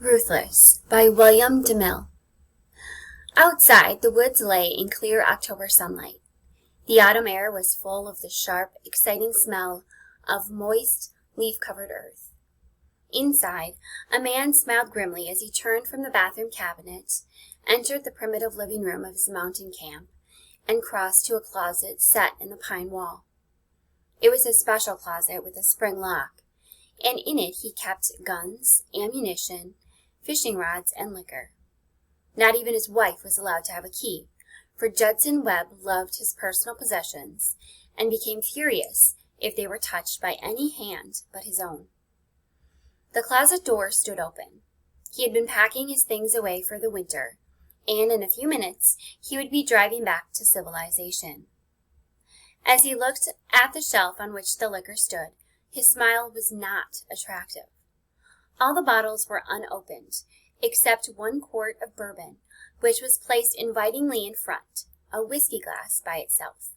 Ruthless by William DeMille. Outside, the woods lay in clear October sunlight. The autumn air was full of the sharp, exciting smell of moist, leaf-covered earth. Inside, a man smiled grimly as he turned from the bathroom cabinet, entered the primitive living room of his mountain camp, and crossed to a closet set in the pine wall. It was his special closet with a spring lock, and in it he kept guns, ammunition, fishing rods, and liquor. Not even his wife was allowed to have a key, for Judson Webb loved his personal possessions and became furious if they were touched by any hand but his own. The closet door stood open. He had been packing his things away for the winter, and in a few minutes he would be driving back to civilization. As he looked at the shelf on which the liquor stood, his smile was not attractive. All the bottles were unopened, except 1 quart of bourbon, which was placed invitingly in front, a whiskey glass by itself.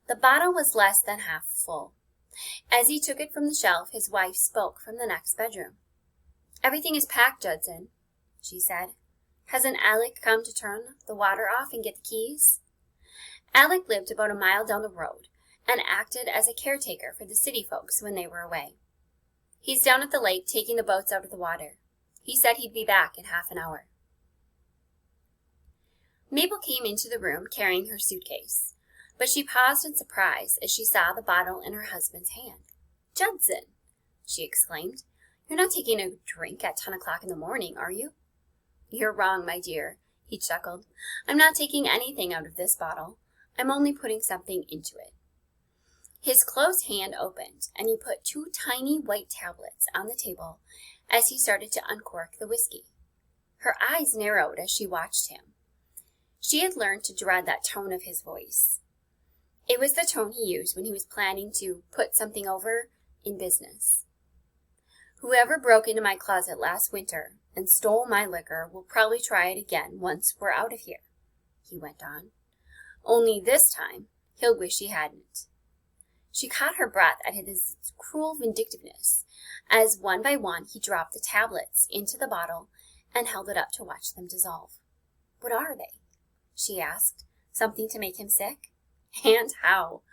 The bottle was less than half full. As he took it from the shelf, his wife spoke from the next bedroom. "Everything is packed, Judson," she said. "Hasn't Alec come to turn the water off and get the keys?" Alec lived about a mile down the road and acted as a caretaker for the city folks when they were away. "He's down at the lake taking the boats out of the water. He said he'd be back in half an hour." Mabel came into the room carrying her suitcase, but she paused in surprise as she saw the bottle in her husband's hand. "Judson," she exclaimed, "you're not taking a drink at 10 o'clock in the morning, are you?" "You're wrong, my dear," he chuckled. "I'm not taking anything out of this bottle. I'm only putting something into it." His closed hand opened, and he put 2 tiny white tablets on the table as he started to uncork the whiskey. Her eyes narrowed as she watched him. She had learned to dread that tone of his voice. It was the tone he used when he was planning to put something over in business. "Whoever broke into my closet last winter and stole my liquor will probably try it again once we're out of here," he went on. "Only this time, he'll wish he hadn't." She caught her breath at his cruel vindictiveness, as one by one he dropped the tablets into the bottle and held it up to watch them dissolve. "What are they?" she asked. "Something to make him sick?" And how?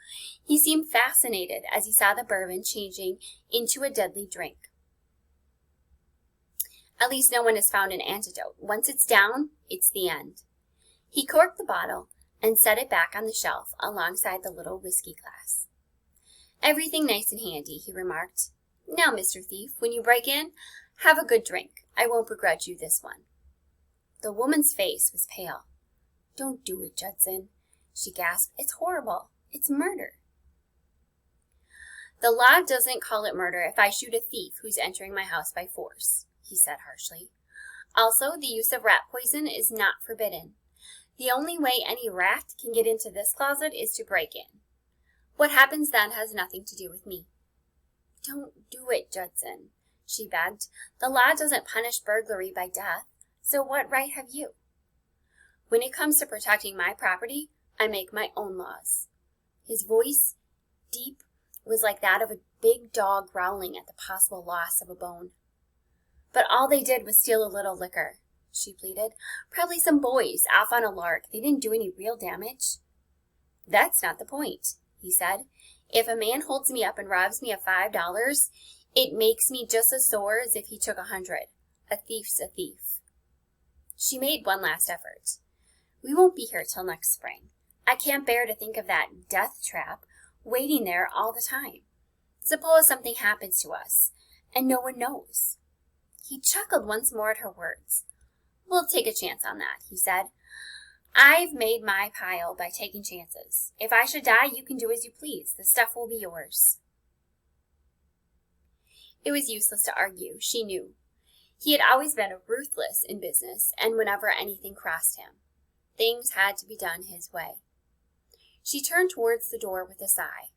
He seemed fascinated as he saw the bourbon changing into a deadly drink. "At least no one has found an antidote. Once it's down, it's the end." He corked the bottle and set it back on the shelf alongside the little whiskey glass. "Everything nice and handy," he remarked. "Now, Mr. Thief, when you break in, have a good drink. I won't begrudge you this one." The woman's face was pale. "Don't do it, Judson," she gasped. "It's horrible. It's murder." "The law doesn't call it murder if I shoot a thief who's entering my house by force," he said harshly. "Also, the use of rat poison is not forbidden. The only way any rat can get into this closet is to break in. What happens then has nothing to do with me." "Don't do it, Judson," she begged. "The law doesn't punish burglary by death, so what right have you?" "When it comes to protecting my property, I make my own laws." His voice, deep, was like that of a big dog growling at the possible loss of a bone. "But all they did was steal a little liquor," she pleaded. "Probably some boys off on a lark. They didn't do any real damage." "That's not the point," he said. "If a man holds me up and robs me of $5, it makes me just as sore as if he took 100. A thief's a thief." She made one last effort. "We won't be here till next spring. I can't bear to think of that death trap waiting there all the time. Suppose something happens to us, and no one knows." He chuckled once more at her words. "We'll take a chance on that," he said. "I've made my pile by taking chances. If I should die, you can do as you please. The stuff will be yours." It was useless to argue, she knew. He had always been ruthless in business, and whenever anything crossed him, things had to be done his way. She turned towards the door with a sigh.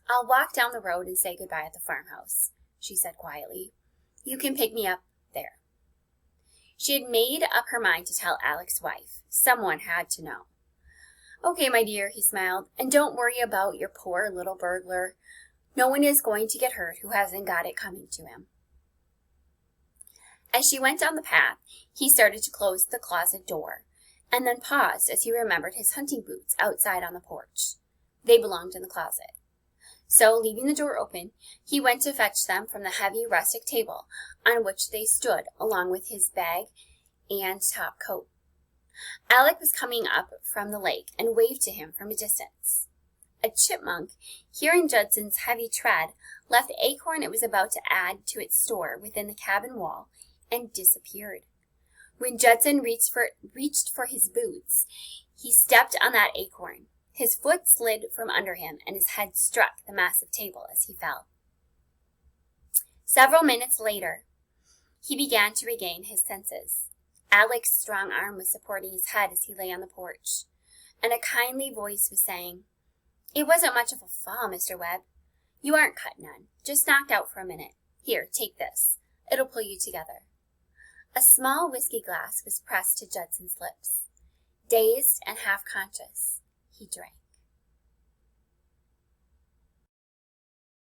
"I'll walk down the road and say goodbye at the farmhouse," she said quietly. "You can pick me up there." She had made up her mind to tell Alec's wife. Someone had to know. "Okay, my dear," he smiled, "and don't worry about your poor little burglar. No one is going to get hurt who hasn't got it coming to him." As she went down the path, he started to close the closet door, and then paused as he remembered his hunting boots outside on the porch. They belonged in the closet. So, leaving the door open, he went to fetch them from the heavy rustic table on which they stood, along with his bag and top coat. Alec was coming up from the lake and waved to him from a distance. A chipmunk, hearing Judson's heavy tread, left the acorn it was about to add to its store within the cabin wall and disappeared. When Judson reached for his boots, he stepped on that acorn. His foot slid from under him, and his head struck the massive table as he fell. Several minutes later, he began to regain his senses. Alec's strong arm was supporting his head as he lay on the porch, and a kindly voice was saying, "It wasn't much of a fall, Mr. Webb. You aren't cut none, just knocked out for a minute. Here, take this. It'll pull you together." A small whiskey glass was pressed to Judson's lips. Dazed and half-conscious, he drank.